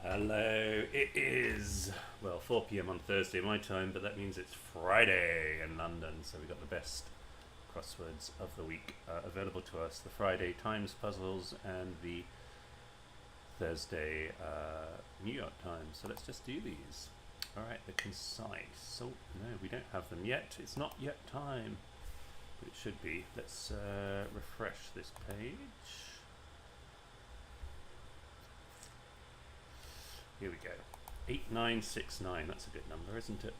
Hello, it is, well, 4 p.m. on Thursday my time, but that means it's Friday in London, so we got the best crosswords of the week available to us. The Friday Times puzzles and the Thursday New York Times. So let's just do these. Alright, the concise. So, no, we don't have them yet. It's not yet time, but it should be. Let's refresh this page. Here we go. 8969, that's a good number, isn't it?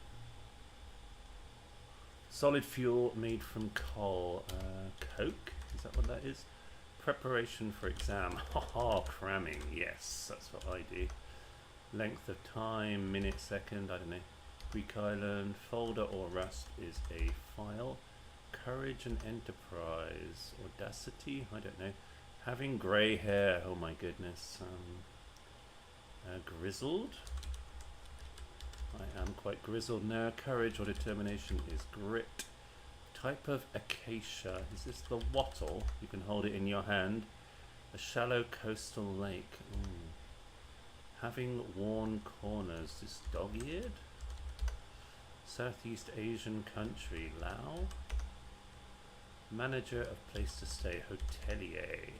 Solid fuel made from coal. Coke? Is that what that is? Preparation for exam. Haha, cramming. Yes, that's what I do. Length of time, minute, second, I don't know. Greek island. Folder or rust is a file. Courage and enterprise. Audacity? I don't know. Having grey hair. Oh my goodness. Grizzled. I am quite grizzled now. Courage or determination is grit. Type of acacia. Is this the wattle? You can hold it in your hand. A shallow coastal lake. Having worn corners. This dog-eared? Southeast Asian country. Lao. Manager of place to stay. Hotelier.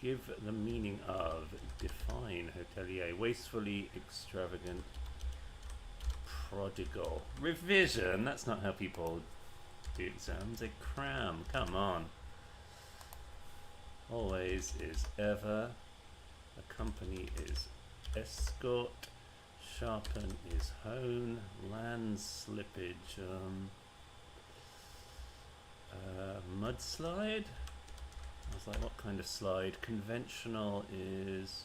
Give the meaning of. Define. Hotelier. Wastefully extravagant. Prodigal. Revision. That's not how people do exams. They cram. Come on. Always is ever. Accompany is escort. Sharpen is hone. Land slippage. Mudslide. I was like, what kind of slide? Conventional is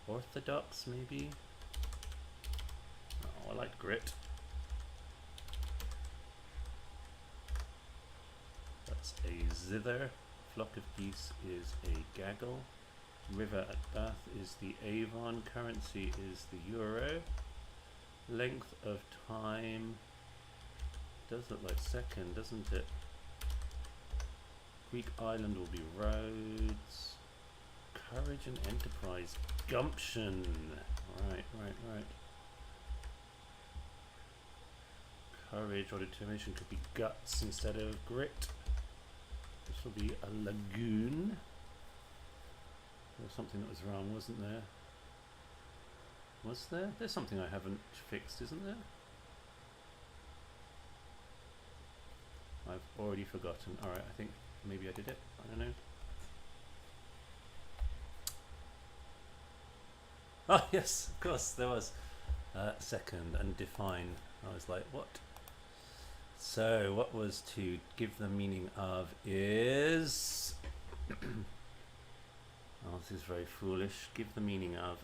orthodox, maybe? Oh, I like grit. That's a zither. Flock of geese is a gaggle. River at Bath is the Avon. Currency is the euro. Length of time does look like second, doesn't it? Greek island will be roads. Courage and enterprise. Gumption. Right. Courage or determination could be guts instead of grit. This will be a lagoon. There was something that was wrong, wasn't there? Was there? There's something I haven't fixed, isn't there? I've already forgotten. Alright, I think maybe I did it. I don't know. Oh, yes, of course, there was. Second and define. I was like, what? So, what was to give the meaning of is... oh, this is very foolish. Give the meaning of...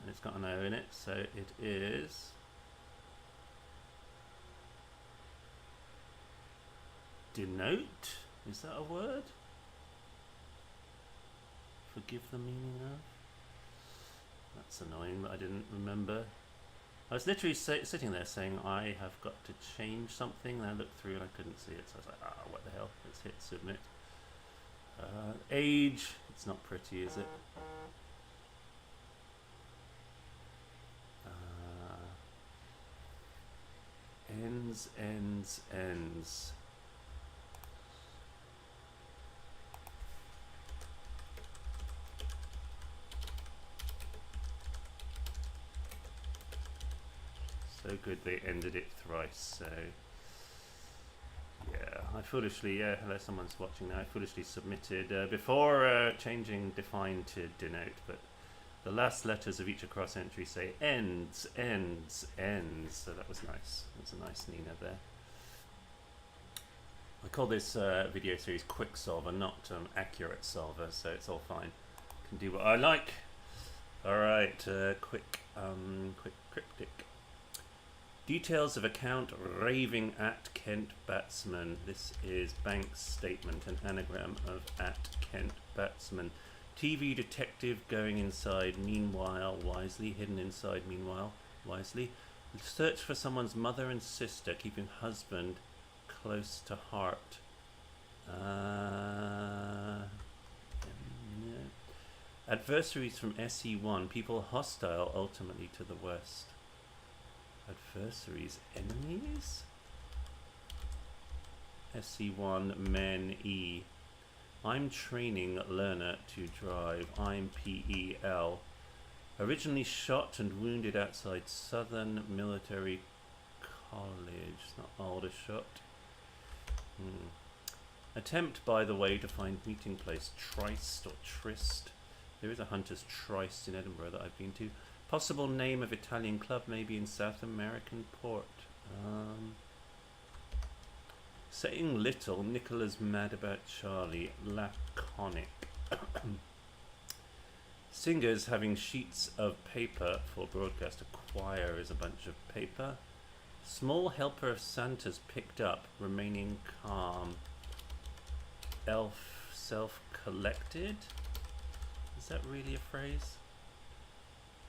it's got an O in it, so it is... Denote? Is that a word? Forgive the meaning of? That's annoying that I didn't remember. I was literally sitting there saying I have got to change something, and I looked through and I couldn't see it, so I was like, what the hell, let's hit submit. Age, it's not pretty, is it? Ends. So good they ended it thrice, so yeah, I foolishly, hello, someone's watching now, I foolishly submitted before changing define to denote, but the last letters of each across entry say ends, so that was nice. That's a nice Nina there. I call this video series Quicksolver, not Accurate Solver, so it's all fine. Can do what I like. Alright, quick cryptic. Details of account raving at Kent batsman. This is Bank's statement, an anagram of at Kent batsman. TV detective going inside, meanwhile, wisely. Hidden inside, meanwhile, wisely. Search for someone's mother and sister, keeping husband close to heart. Adversaries from SE1, people hostile ultimately to the west. Adversaries, enemies? SE1, men, E. I'm training learner to drive. I'm PEL. Originally shot and wounded outside Southern Military College. Not Aldershot. Attempt, by the way, to find meeting place. Tryst or Tryst. There is a Hunter's Tryst in Edinburgh that I've been to. Possible name of Italian club, maybe in South American port. Saying little, Nicola's mad about Charlie. Laconic. Singers having sheets of paper for broadcast. A choir is a bunch of paper. Small helper of Santa's picked up, remaining calm. Elf self-collected? Is that really a phrase?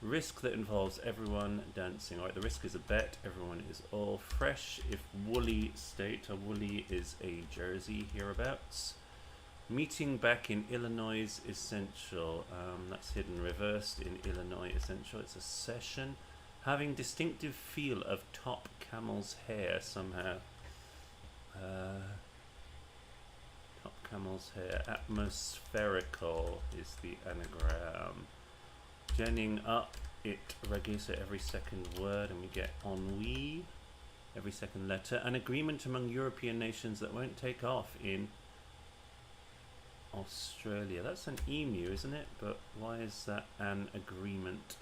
Risk that involves everyone dancing. Alright, the risk is a bet. Everyone is all fresh. If Woolly state, a Woolly is a jersey hereabouts. Meeting back in Illinois essential. That's hidden reversed in Illinois essential. It's a session. Having distinctive feel of top camel's hair somehow. Top camel's hair. Atmospherical is the anagram. Genning up it Ragusa every second word, and we get ennui every second letter. An agreement among European nations that won't take off in Australia. That's an emu, isn't it? But why is that an agreement?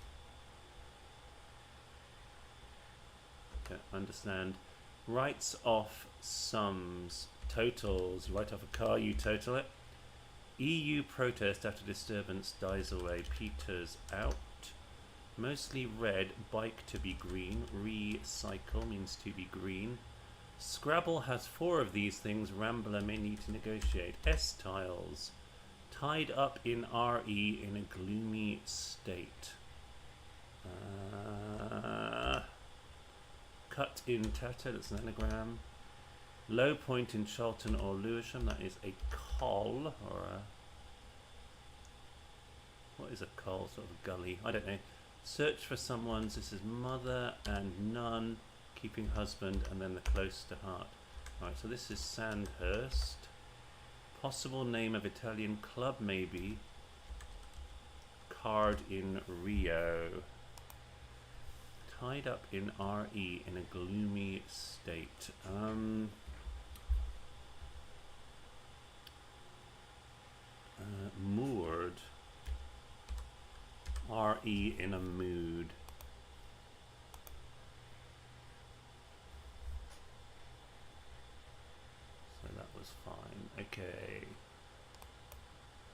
Don't understand. Writes off sums. Totals. You write off a car, you total it. EU protest after disturbance dies away. Peter's out. Mostly red. Bike to be green. Recycle means to be green. Scrabble has 4 of these things. Rambler may need to negotiate. S-tiles. Tied up in RE in a gloomy state. Cut in tatter. That's an anagram. Low point in Charlton or Lewisham, that is a col, or a... What is a col? Sort of gully, I don't know. Search for someone's, this is mother and none, keeping husband, and then the close to heart. Right, so this is Sandhurst. Possible name of Italian club, maybe. Card in Rio. Tied up in RE in a gloomy state. Moored. RE in a mood. So that was fine. Okay.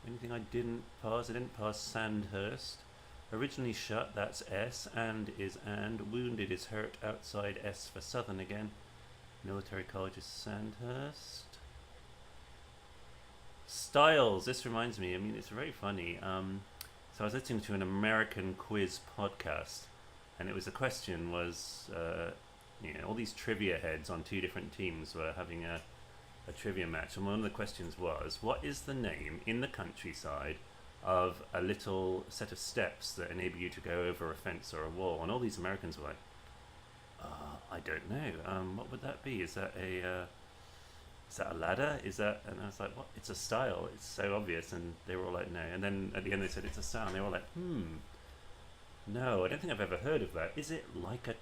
Anything I didn't pass? I didn't pass Sandhurst. Originally shut, that's S. And is and. Wounded is hurt. Outside S for Southern again. Military College is Sandhurst. Styles. This reminds me, I mean, it's very funny. So I was listening to an American quiz podcast, and it was, the question was, you know, all these trivia heads on 2 different teams were having a trivia match, and one of the questions was, what is the name in the countryside of a little set of steps that enable you to go over a fence or a wall? And all these Americans were like, I don't know. What would that be? Is that a ladder? Is that? And I was like, what? It's a style. It's so obvious. And they were all like, no. And then at the end they said it's a sound. They were all like, no, I don't think I've ever heard of that. Is it like a,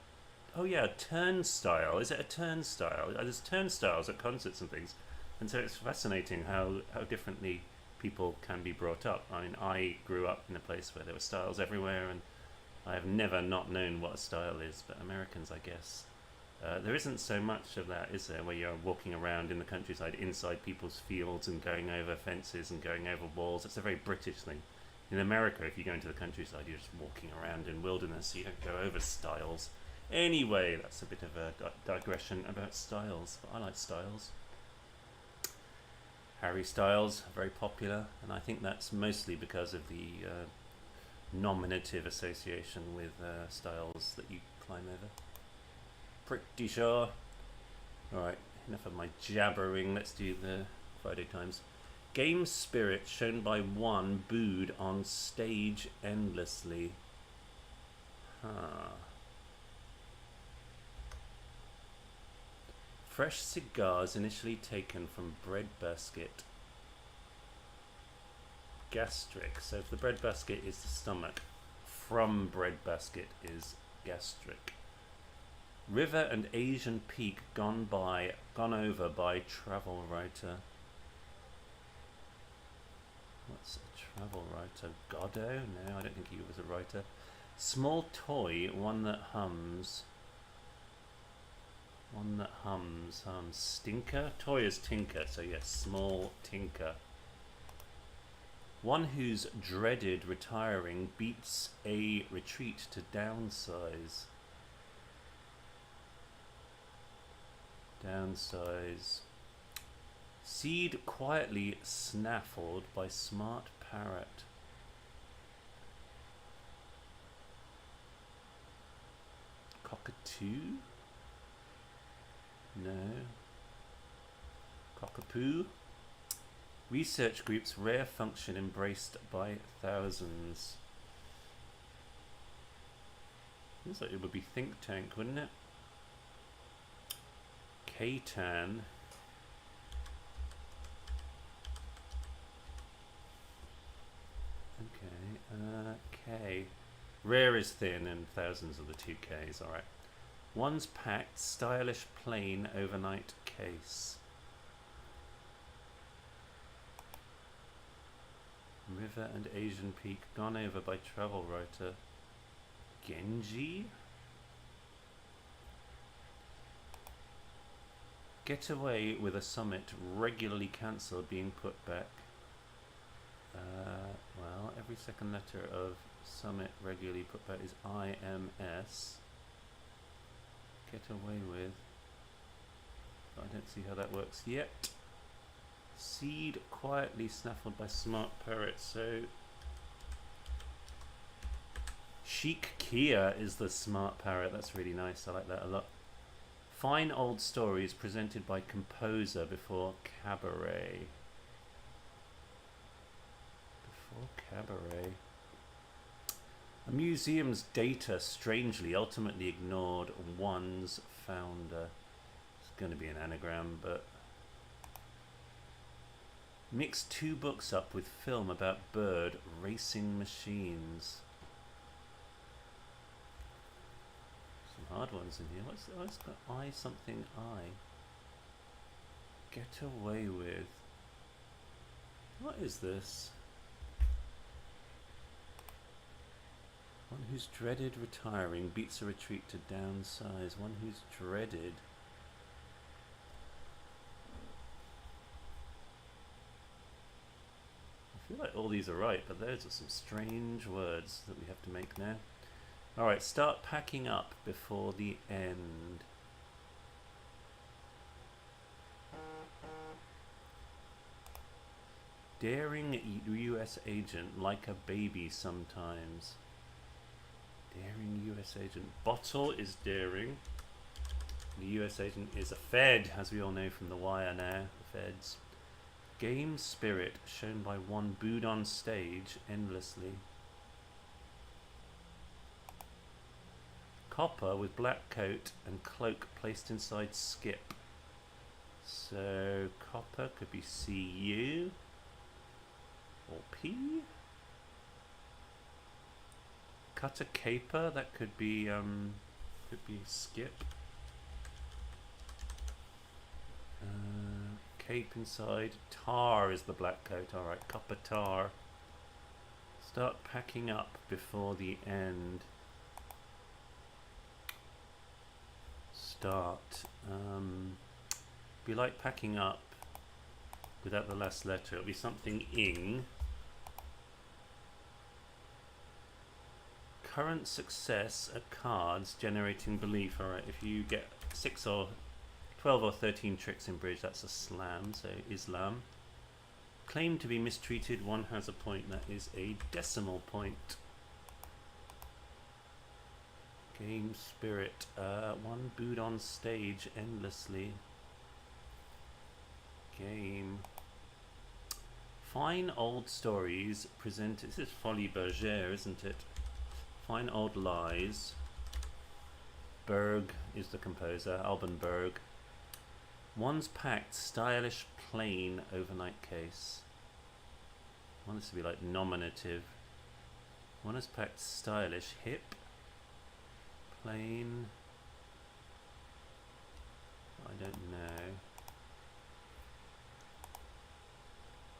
oh yeah, a turnstile? Is it a turnstile? There's turnstiles at concerts and things. And so it's fascinating how differently people can be brought up. I mean, I grew up in a place where there were styles everywhere, and I have never not known what a style is, but Americans, I guess, there isn't so much of that, is there, where you're walking around in the countryside inside people's fields and going over fences and going over walls. It's a very British thing. In America, if you go into the countryside, you're just walking around in wilderness. You don't go over styles. Anyway, that's a bit of a digression about styles, but I like styles. Harry Styles, very popular, and I think that's mostly because of the nominative association with styles that you climb over. Pretty sure. Alright, enough of my jabbering. Let's do the Friday Times. Game spirit shown by one booed on stage endlessly. Huh. Fresh cigars initially taken from breadbasket. Gastric. So if the breadbasket is the stomach, from breadbasket is gastric. River and Asian peak gone over by travel writer. What's a travel writer? Godot? No, I don't think he was a writer. Small toy, one that hums. One that hums. Stinker? Toy is tinker, so yes, small tinker. One who's dreaded retiring beats a retreat to downsize. Downsize. Seed quietly snaffled by smart parrot. Cockatoo? No. Cockapoo? Research group's rare function embraced by thousands. Looks like it would be think tank, wouldn't it? K-Tan. Okay, K. Rare is thin and thousands are the two Ks, alright. One's packed, stylish, plain, overnight case. River and Asian peak gone over by travel writer. Genji? Get away with a summit regularly cancelled being put back. Well, every second letter of summit regularly put back is IMS. Get away with. I don't see how that works yet. Seed quietly snaffled by smart parrots. So Chic Kia is the smart parrot. That's really nice. I like that a lot. Fine old stories presented by composer before cabaret. Before cabaret. A museum's data strangely ultimately ignored one's founder. It's going to be an anagram, but mix two books up with film about bird racing machines. Some hard ones in here. What's got I something I? Get away with. What is this? One who's dreaded retiring beats a retreat to downsize. One who's dreaded. I feel like all these are right, but those are some strange words that we have to make now. Alright, start packing up before the end. Daring US agent like a baby sometimes. Daring US agent. Bottle is daring. The US agent is a Fed, as we all know from The Wire now. The Feds. Game spirit shown by one booed on stage endlessly. Copper with black coat and cloak placed inside skip. So copper could be CU or P. Cut a caper, that could be skip. Cape inside. Tar is the black coat. Alright, copper tar. Start packing up before the end. Start. Be like packing up without the last letter. It'll be something ing. Current success at cards generating belief. Alright, if you get 6 or 12 or 13 tricks in bridge, that's a slam, so Islam. Claimed to be mistreated, one has a point. That is a decimal point. Game spirit. One booed on stage endlessly. Game. Fine old stories presented. This is Folie Bergère, isn't it? Fine old lies. Berg is the composer, Alban Berg. One's packed, stylish, plain overnight case. I want this to be like nominative. One is packed, stylish, hip, plain. I don't know.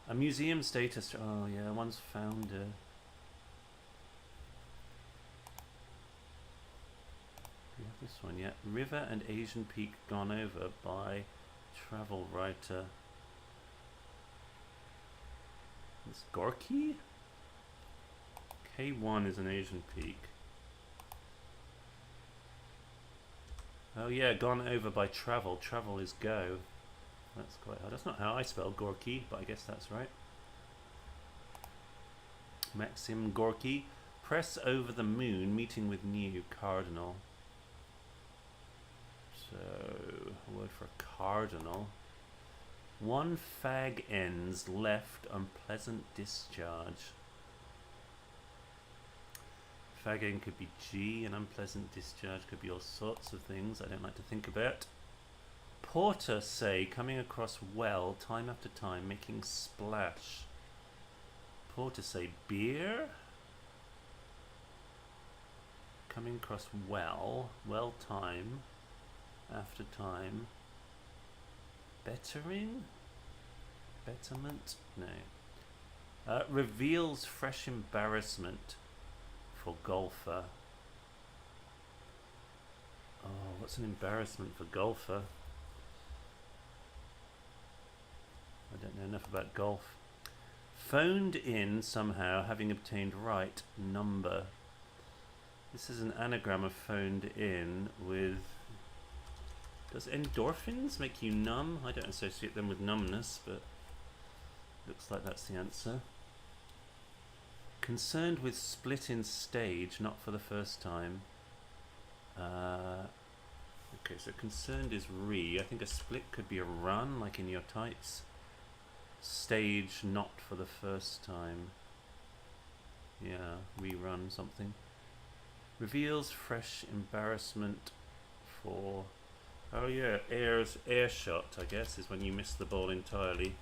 A museum status. Oh yeah, one's founder. We have this one, yeah. River and Asian Peak Gone Over by travel writer. It's Gorky? K1 is an Asian peak. Oh yeah, Gone Over by travel. Travel is go. That's quite hard. That's not how I spell Gorky, but I guess that's right. Maxim Gorky. Press over the moon, meeting with new cardinal. So, a word for cardinal. One fag ends left unpleasant discharge. Fag end could be G, and unpleasant discharge could be all sorts of things I don't like to think about. Porter say, coming across well time after time, making splash. Porter say, beer? Coming across well time after time. Bettering? Betterment? No. Reveals fresh embarrassment for golfer. Oh, what's an embarrassment for golfer? I don't know enough about golf. Phoned in somehow, having obtained right number. This is an anagram of phoned in with... Does endorphins make you numb? I don't associate them with numbness, but looks like that's the answer. Concerned with split in stage, not for the first time. Okay, so concerned is re. I think a split could be a run, like in your tights. Stage, not for the first time. Yeah, rerun something. Reveals fresh embarrassment for... Oh yeah, air shot, I guess, is when you miss the ball entirely.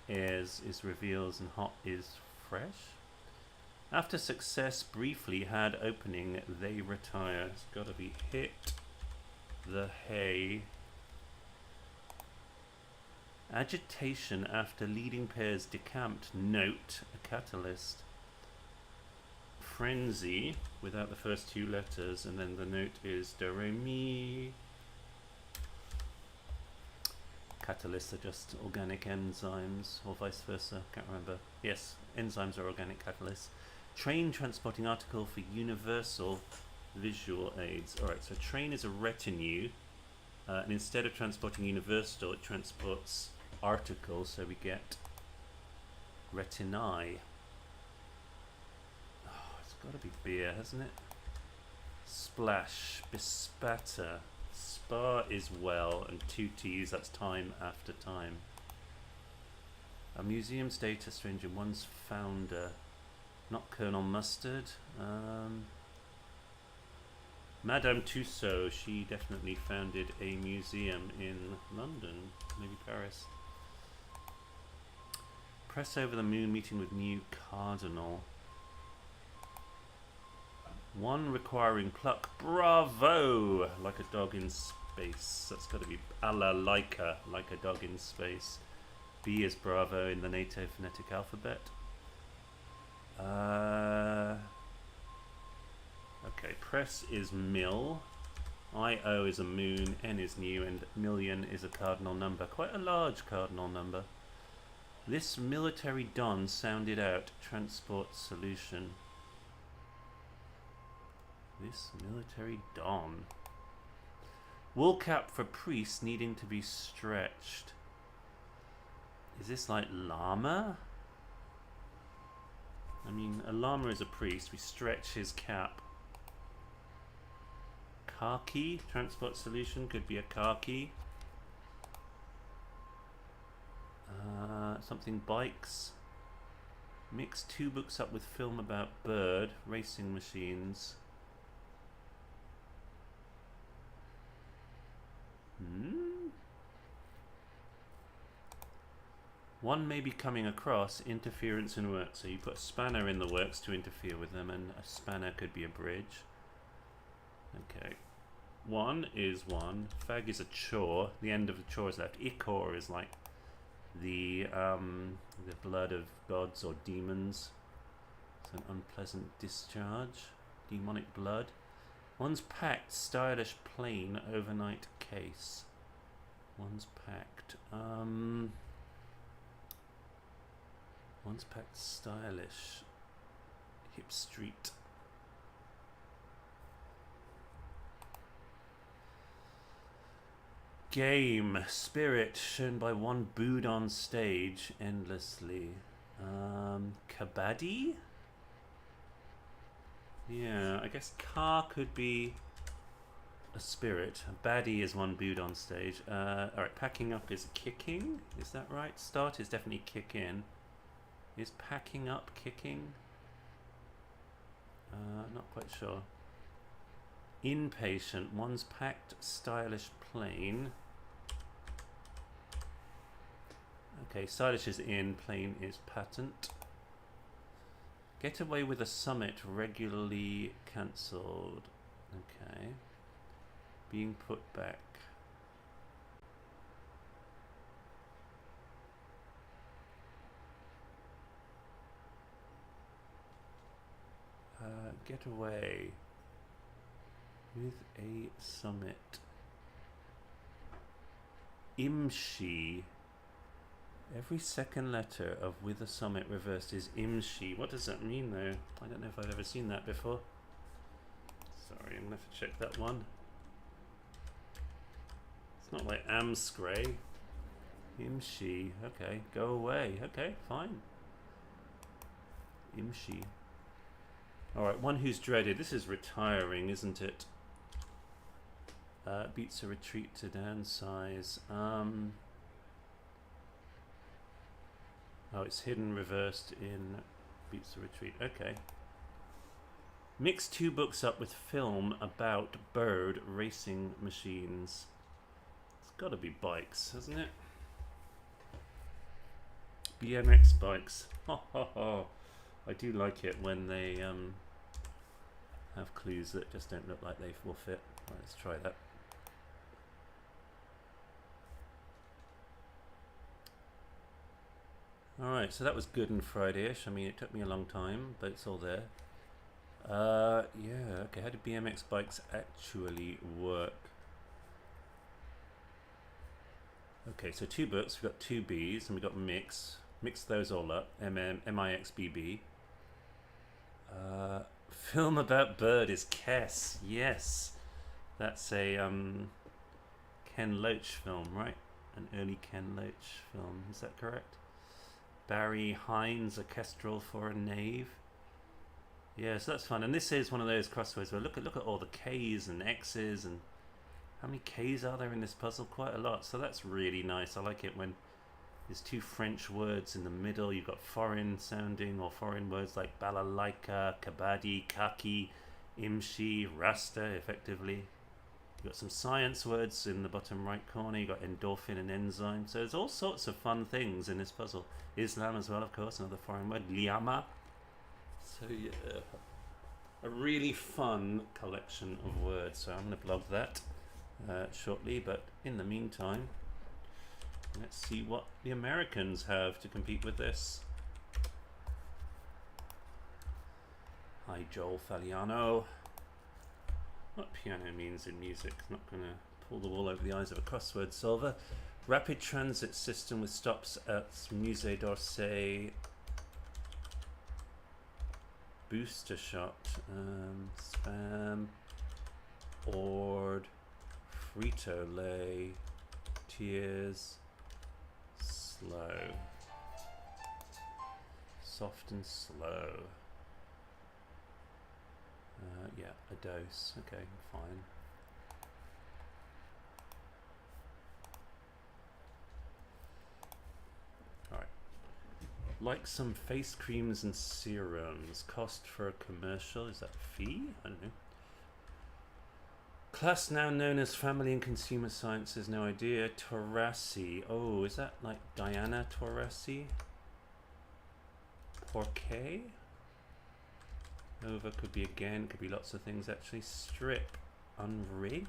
Airs is reveals and hot is fresh. After success briefly had opening, they retire. It's got to be hit the hay. Agitation after leading pairs decamped. Note, a catalyst. Frenzy, without the first two letters, and then the note is do, re, mi. Catalysts are just organic enzymes, or vice versa, can't remember. Yes, enzymes are organic catalysts. Train transporting article for universal visual aids. Alright, so train is a retinue, and instead of transporting universal, it transports articles, so we get retinae. Gotta be beer, hasn't it? Splash, bespatter. Spa is well, and two T's, that's time after time. A museum data stranger, one's founder. Not Colonel Mustard. Madame Tussaud, she definitely founded a museum in London, maybe Paris. Press over the moon, meeting with new cardinal. One requiring pluck. Bravo! Like a dog in space. That's got to be a la Laika, like a dog in space. B is bravo in the NATO phonetic alphabet. Okay, press is mill. I-O is a moon, N is new, and million is a cardinal number. Quite a large cardinal number. This military don sounded out. Transport solution. This military don. Wool cap for priests needing to be stretched. Is this like llama? I mean, a llama is a priest. We stretch his cap. Khaki, transport solution, could be a khaki. Something bikes. Mix 2 books up with film about bird racing machines. One may be coming across interference in work. So you put a spanner in the works to interfere with them, and a spanner could be a bridge. Okay. One is one. Fag is a chore. The end of the chore is left. Ichor is like the blood of gods or demons. It's an unpleasant discharge. Demonic blood. One's packed, stylish, plain, overnight case. One's packed. One's packed, stylish, hip street. Game, spirit, shown by one booed on stage endlessly. Kabaddi? Yeah, I guess car could be a spirit. A baddie is one booed on stage. Alright, packing up is kicking. Is that right? Start is definitely kick in. Is packing up kicking? Not quite sure. Impatient. One's packed, stylish, plain. Okay, stylish is in, plain is patent. Get away with a summit regularly cancelled. Okay. Being put back. Get away with a summit. Imshi. Every second letter of with a summit reversed is imshi. What does that mean though? I don't know if I've ever seen that before. Sorry, I'm gonna have to check that one. It's not like amscray. Imshi. Okay, go away. Okay, fine. Imshi. Alright, one who's dreaded. This is retiring, isn't it? Beats a retreat to downsize. Oh, it's hidden, reversed in beats a retreat. Okay. Mix 2 books up with film about bird racing machines. It's got to be bikes, hasn't it? BMX bikes. Ha ha ha. I do like it when they have clues that just don't look like they will fit. Right, let's try that. Alright, so that was good and Friday-ish. I mean, it took me a long time, but it's all there. Yeah, okay, how do BMX bikes actually work? Okay, so 2 books, we've got 2 B's, and we've got mix. Mix those all up, M-I-X-B-B. Film about bird is Kess, yes. That's a Ken Loach film, right? An early Ken Loach film, is that correct? Barry Hines, a kestrel for a knave. Yeah, so that's fun. And this is one of those crosswords where look at all the K's and X's, and how many K's are there in this puzzle? Quite a lot. So that's really nice. I like it when there's 2 French words in the middle. You've got foreign sounding or foreign words like balalaika, kabaddi, kaki, imshi, rasta, effectively. You've got some science words in the bottom right corner. You've got endorphin and enzyme. So there's all sorts of fun things in this puzzle. Islam as well, of course, another foreign word. Liyama. So yeah, a really fun collection of words. So I'm going to blog that shortly. But in the meantime, let's see what the Americans have to compete with this. Hi, Joel Faliano. What piano means in music. Not going to pull the wool over the eyes of a crossword solver. Rapid transit system with stops at Musée d'Orsay. Booster shot. Spam. Ord. Frito-Lay. Tears. Slow. Soft and slow. Yeah, a dose. Okay, fine. Alright, Like some face creams and serums. Cost for a commercial. Is that a fee? I don't know. Class now known as Family and Consumer Sciences. No idea. Taurasi. Oh, is that like Diana Taurasi? Porquet? Nova could be again. Could be lots of things actually. Strip. Unrig.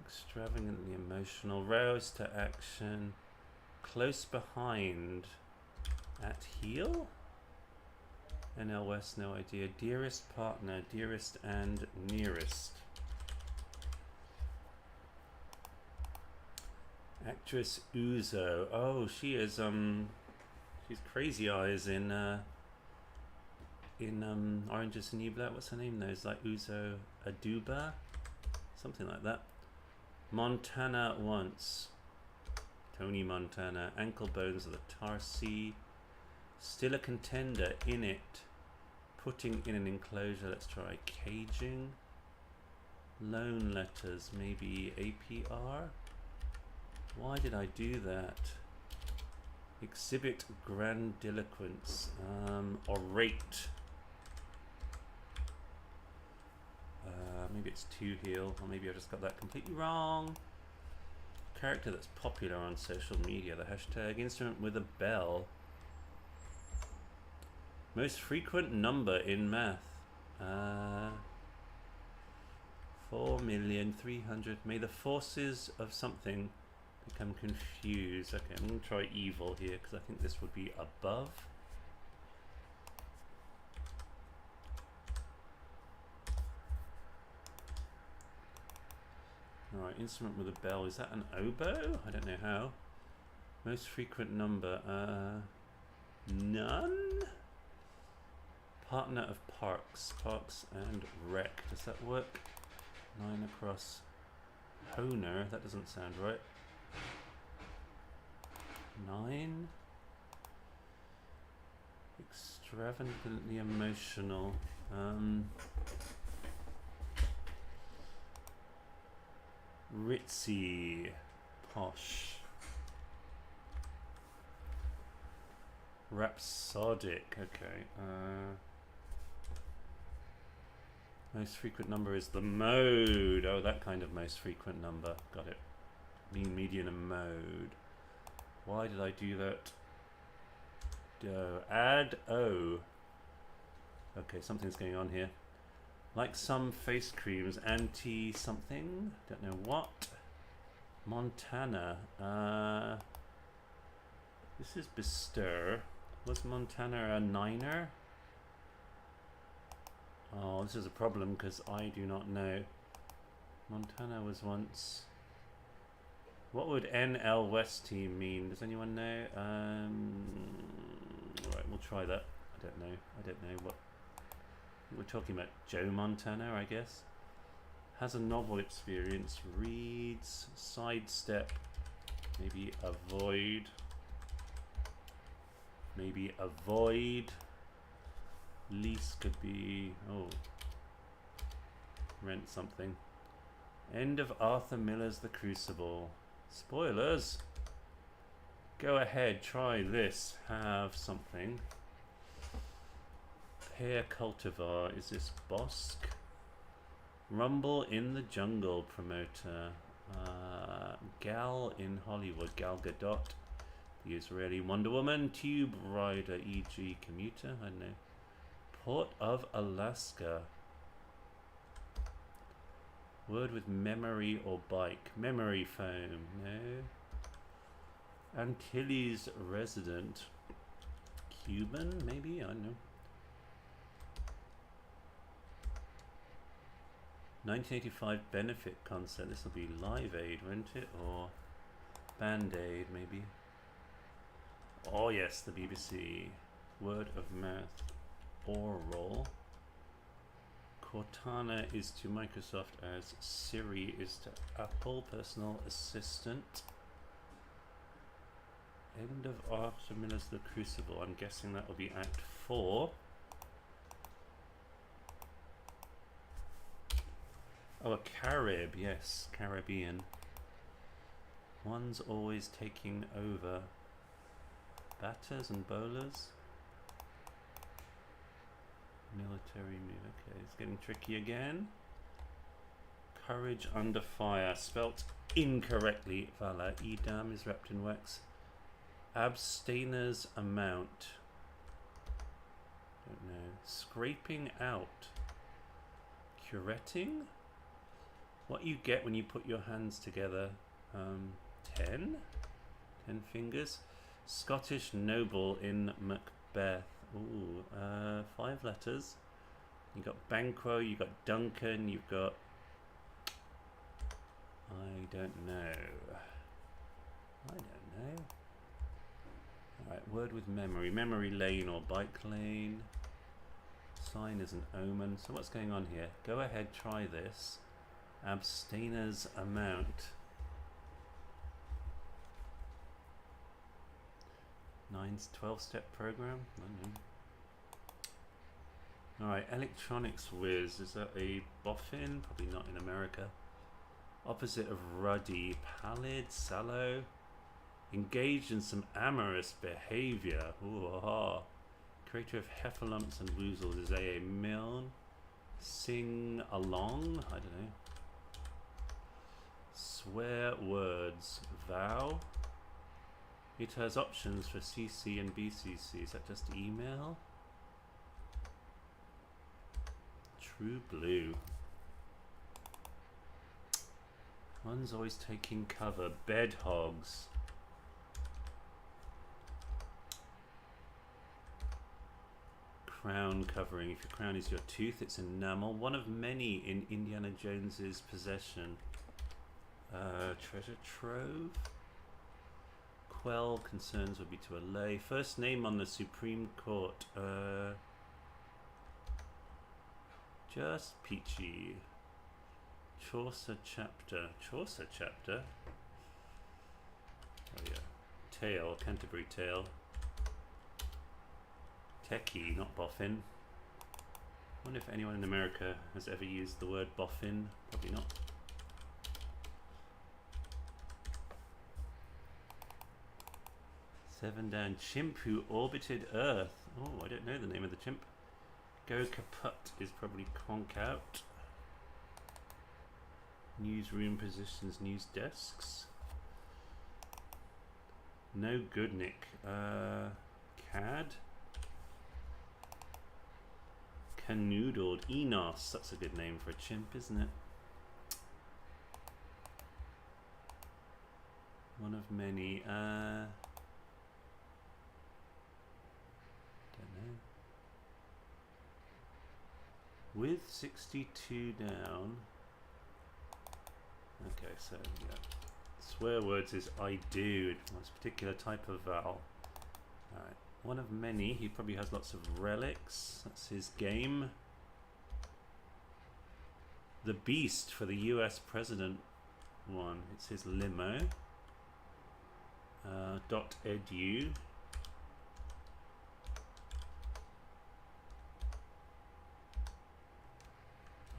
Extravagantly emotional. Rouse to action. Close behind. At heel? NL West, no idea. Dearest partner, dearest and nearest. Actress Uzo. Oh, she is she's Crazy Eyes in Orange Is the New Black. What's her name though? It's like Uzo Aduba? Something like that. Montana Once. Tony Montana. Ankle Bones of the Tar Sea. Still a contender in it. Putting in an enclosure. Let's try caging. Loan letters. Maybe APR. Why did I do that? Exhibit grandiloquence. Orate. Maybe it's two heel, or maybe I just got that completely wrong. Character that's popular on social media. The hashtag instrument with a bell. Most frequent number in math. 4,300,000. May the forces of something become confused. Okay, I'm going to try evil here because I think this would be above. Alright, instrument with a bell. Is that an oboe? I don't know how. Most frequent number. None? Partner of Parks. Parks and Rec. Does that work? 9 across. Honer. That doesn't sound right. 9. Extravagantly emotional. Ritzy. Posh. Rhapsodic. Okay. Most frequent number is the mode. Oh, that kind of most frequent number. Got it. Mean, median, and mode. Why did I do that? Add O. Okay, something's going on here. Like some face creams, anti something. Don't know what. Montana. This is bestir. Was Montana a niner? Oh, this is a problem because I do not know. Montana was once. What would NL West team mean? Does anyone know? Right, we'll try that. I don't know. I don't know what. We're talking about Joe Montana, I guess. Has a novel experience. Reads. Sidestep. Maybe avoid. Maybe avoid. Lease could be. Oh. Rent something. End of Arthur Miller's The Crucible. Spoilers. Go ahead, try this. Have something. Pear cultivar. Is this Bosque? Rumble in the Jungle promoter. Gal in Hollywood. Gal Gadot. The Israeli Wonder Woman. Tube rider, e.g. commuter. I don't know. Port of Alaska. Word with memory or bike. Memory foam. No. Antilles resident. Cuban, maybe? I don't know. 1985 benefit concert. This will be Live Aid, won't it? Or Band-Aid, maybe. Oh yes, the BBC. Word of mouth. Oral. Cortana is to Microsoft as Siri is to Apple. Personal assistant. End of Arthur Miller's The Crucible. I'm guessing that will be Act 4. Oh, a Carib, yes, Caribbean. One's always taking over. Batters and bowlers. Military move. Okay, it's getting tricky again. Courage under fire. Spelt incorrectly. Valor. Edam is wrapped in wax. Abstainer's amount. Don't know. Scraping out. Curetting? What you get when you put your hands together. 10? 10 fingers. Scottish noble in Macbeth. Ooh, 5 letters. You got Banquo, you got Duncan, you've got... I don't know. Alright, word with memory. Memory lane or bike lane. Sign is an omen. So what's going on here? Go ahead, try this. Abstainer's amount. 12-step program? I don't know. Alright, electronics whiz. Is that a boffin? Probably not in America. Opposite of ruddy. Pallid, sallow. Engaged in some amorous behavior. Ooh, aha. Creator of heffalumps and woozles is A.A. Milne. Sing along? I don't know. Swear words. Vow. It has options for CC and BCC. Is that just email? True blue. One's always taking cover. Bed hogs. Crown covering. If your crown is your tooth, it's enamel. One of many in Indiana Jones's possession. Treasure trove. Quell concerns would be to allay. First name on the Supreme Court. Just peachy. Chaucer chapter. Chaucer chapter? Oh yeah. Tale. Canterbury Tale. Techie, not boffin. I wonder if anyone in America has ever used the word boffin. Probably not. Seven down. Chimp who orbited Earth. Oh, I don't know the name of the chimp. Go kaput is probably conk out. Newsroom positions, news desks. No good, Nick. Cad. Canoodled. Enos. That's a good name for a chimp, isn't it? One of many. Don't know. With 62 down. Okay, so yeah. Swear words is I do. It's a particular type of vowel. Alright. One of many. He probably has lots of relics. That's his game. The Beast for the US President one. It's his limo. .edu.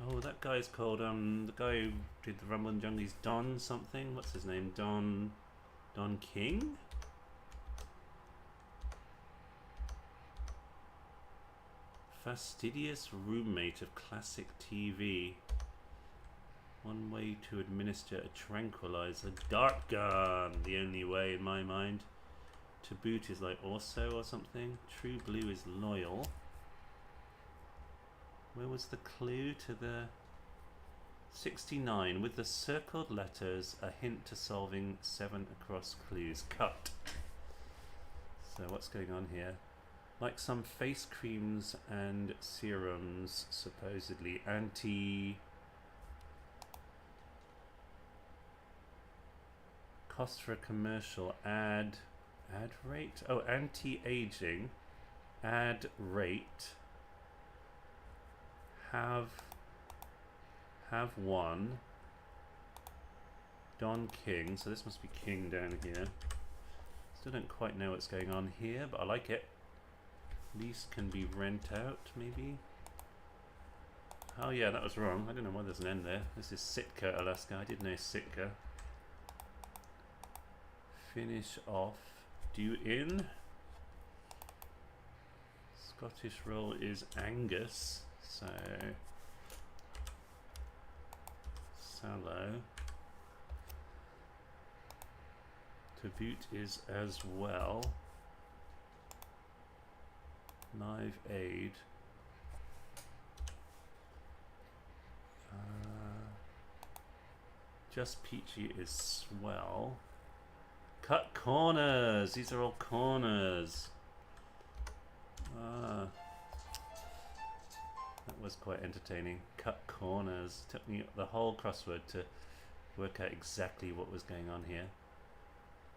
Oh, that guy's called, the guy who did the Rumble in Jungle, Don something. What's his name? Don King? Fastidious roommate of classic TV. One way to administer a tranquilizer. Dart gun! The only way in my mind. To boot is like also or something. True blue is loyal. Where was the clue to the 69? With the circled letters, a hint to solving 7 across clues. Cut. So what's going on here? Like some face creams and serums, supposedly cost for a commercial. Ad rate? Oh, anti-aging. Ad rate. Have one. Don King. So this must be King down here. Still don't quite know what's going on here, but I like it. Lease can be rent out, maybe. Oh yeah, that was wrong. I don't know why there's an N there. This is Sitka, Alaska. I did know Sitka. Finish off. Due in. Scottish roll is Angus, so sallow. To boot is as well. Live aid. Just peachy is swell. Cut corners. These are all corners. That was quite entertaining. Cut corners. Took me the whole crossword to work out exactly what was going on here.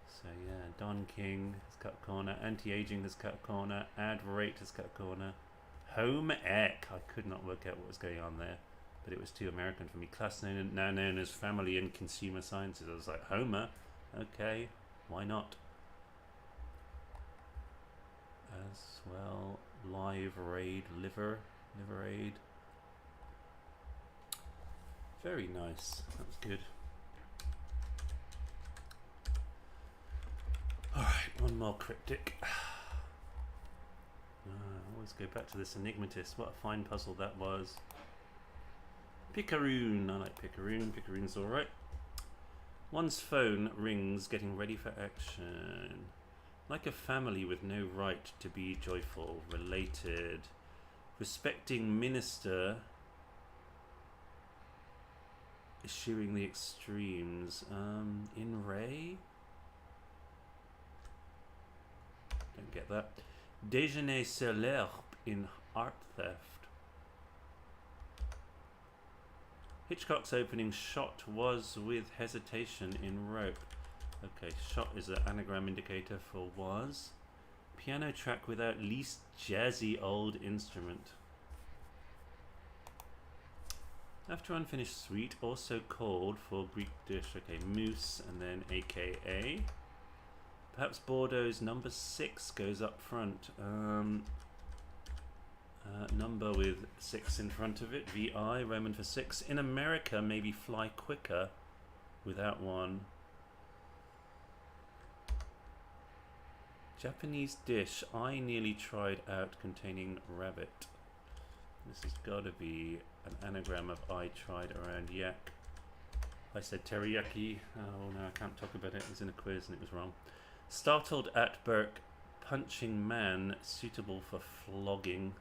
So yeah, Don King has cut corner. Anti-aging has cut corner. Ad rate has cut corner. Home ec. I could not work out what was going on there, but it was too American for me. Class known, now known as Family and Consumer Sciences. I was like, Homer? Okay, why not? As well, live raid, liver aid. Very nice. That was good. Alright, one more cryptic. Always go back to this enigmatist. What a fine puzzle that was. Picaroon. I like Picaroon. Picaroon's alright. One's phone rings, getting ready for action. Like a family with no right to be joyful. Related. Respecting minister. Eschewing the extremes. In Ray? Don't get that. Déjeuner sur l'herbe in art theft. Hitchcock's opening shot was with hesitation in rope. Okay, shot is an anagram indicator for was. Piano track without least jazzy old instrument. After unfinished sweet, also called for Greek dish. Okay, mousse and then AKA. Perhaps Bordeaux's number 6 goes up front. Number with 6 in front of it. VI, Roman for 6. In America, maybe fly quicker without one. Japanese dish I nearly tried out containing rabbit. This has got to be an anagram of I tried around yak. I said teriyaki. Oh no, I can't talk about it. It was in a quiz and it was wrong. Startled at Burke, punching man suitable for flogging.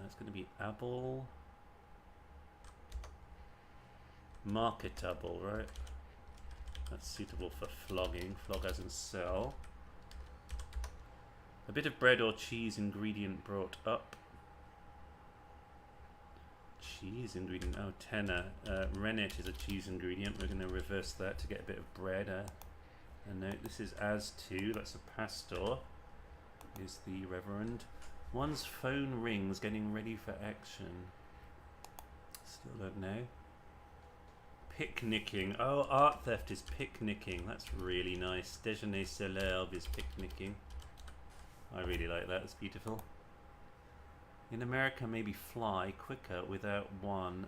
It's going to be able. Marketable, right? That's suitable for flogging. Flog as in sell. A bit of bread or cheese ingredient brought up. Cheese ingredient. Oh, tenner. Rennet is a cheese ingredient. We're going to reverse that to get a bit of bread. A note. This is as to. That's a pastor. Is the reverend. One's phone rings, getting ready for action. Still don't know. Picnicking. Oh, art theft is picnicking. That's really nice. Déjeuner sur l'herbe is picnicking. I really like that. It's beautiful. In America, maybe fly quicker without one.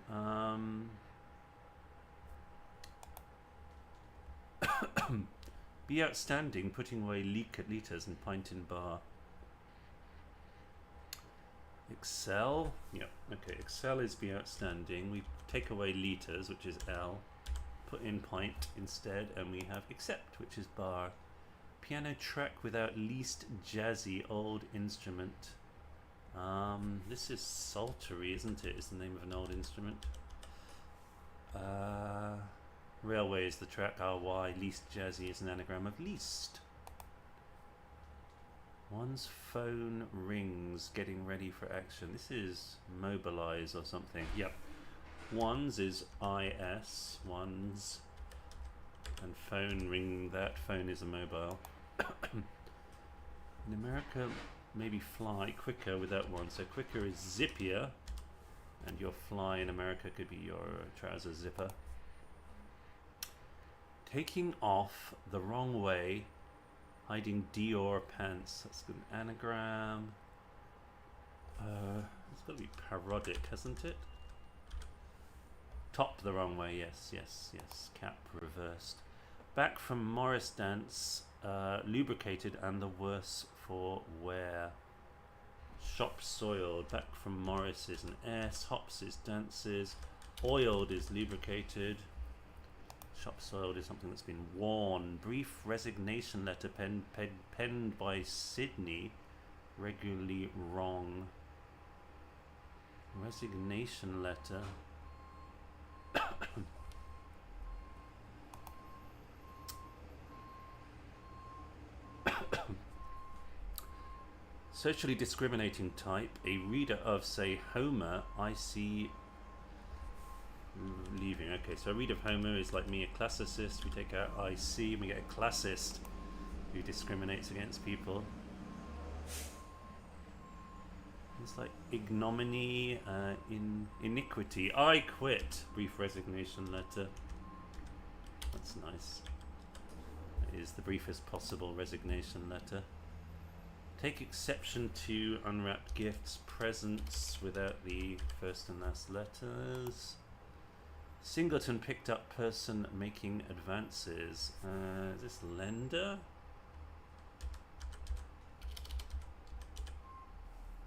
Be outstanding, putting away liters and pint in bar. Excel. Yep. Okay. Excel is be outstanding. We take away liters, which is L. Put in pint instead, and we have accept, which is bar. Piano track without least jazzy old instrument. This is psaltery, isn't it? Is the name of an old instrument. Railway is the track. RY. Least jazzy is an anagram of least. One's phone rings, getting ready for action. This is mobilize or something. Yep. One's is IS. One's. And phone ring, that phone is a mobile. In America, maybe fly quicker without one. So quicker is zippier. And your fly in America could be your trouser zipper. Taking off the wrong way. Hiding Dior pants. That's an anagram. It's got to be parodic, hasn't it? Top the wrong way. Yes, yes, yes. Cap reversed. Back from Morris dance. Lubricated and the worse for wear. Shop soiled. Back from Morris is an S. Hops is dances. Oiled is lubricated. Shop soiled is something that's been worn. Brief resignation letter penned by Sydney. Regularly wrong. Resignation letter. Socially discriminating type. A reader of, say, Homer. I see. Leaving. Okay, so a reader of Homer is like me, a classicist. We take out I see and we get a classist who discriminates against people. It's like ignominy, iniquity. I quit. Brief resignation letter. That's nice. That is the briefest possible resignation letter. Take exception to unwrapped gifts, presents without the first and last letters. Singleton picked up person making advances. Is this lender?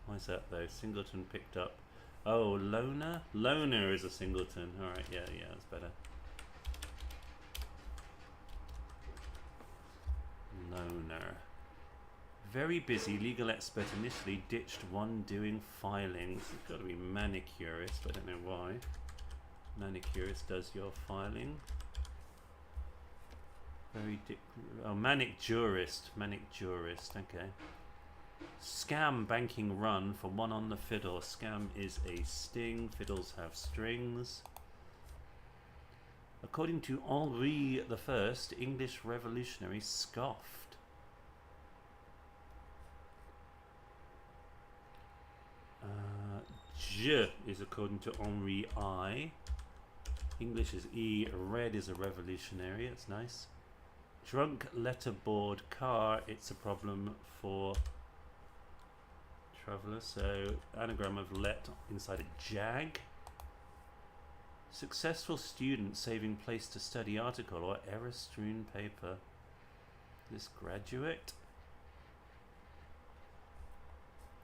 Why is that though? Singleton picked up. Oh, loaner? Loaner is a singleton. Alright, yeah, that's better. Loaner. Very busy. Legal expert initially ditched one doing filings. It's got to be manicurist, but I don't know why. Manicurist does your filing. Manic jurist. Manic jurist, okay. Scam banking run for one on the fiddle. Scam is a sting. Fiddles have strings. According to Henri I, English revolutionary scoffed. Je is according to Henri I. English is E. Red is a revolutionary. That's nice. Drunk letterboard car. It's a problem for traveller. So anagram of let inside a jag. Successful student saving place to study article or error strewn paper. This graduate.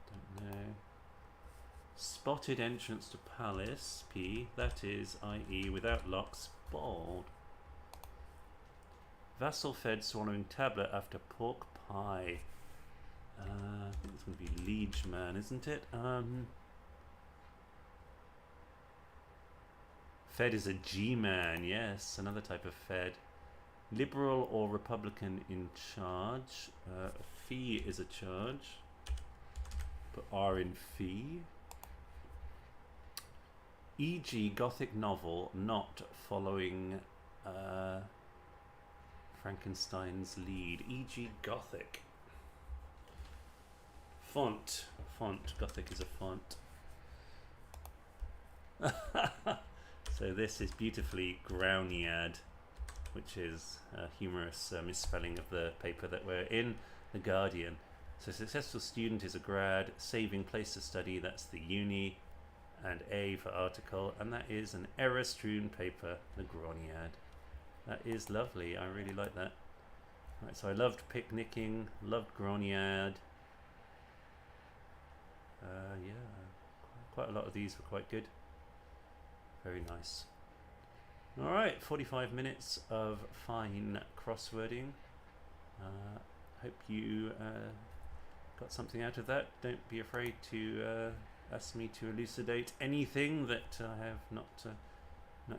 Don't know. Spotted entrance to palace. P. That is, i.e. without locks. Bald. Vassal fed swallowing tablet after pork pie. I think it's going to be liege man, isn't it? Fed is a G-man, yes, another type of fed. Liberal or Republican in charge. Fee is a charge. Put R in fee. E.g. Gothic novel not following Frankenstein's lead. E.g. Gothic. Font. Gothic is a font. So this is beautifully Growniad, which is a humorous misspelling of the paper that we're in, The Guardian. So successful student is a grad, saving place to study, that's the uni, and A for article, and that is an error-strewn paper, The Growniad. That is lovely, I really like that. Right, so I loved picnicking, loved Growniad. Yeah, quite a lot of these were quite good. Very nice. Alright, 45 minutes of fine crosswording. Hope you got something out of that. Don't be afraid to ask me to elucidate anything that I have not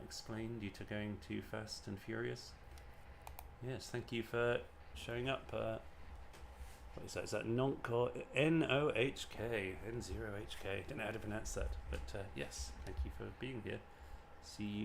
explained due to going too fast and furious. Yes, thank you for showing up. What is that? Is that Nonk or N-O-H-K? N0HK. Don't know how to pronounce that. But yes, thank you for being here. See you.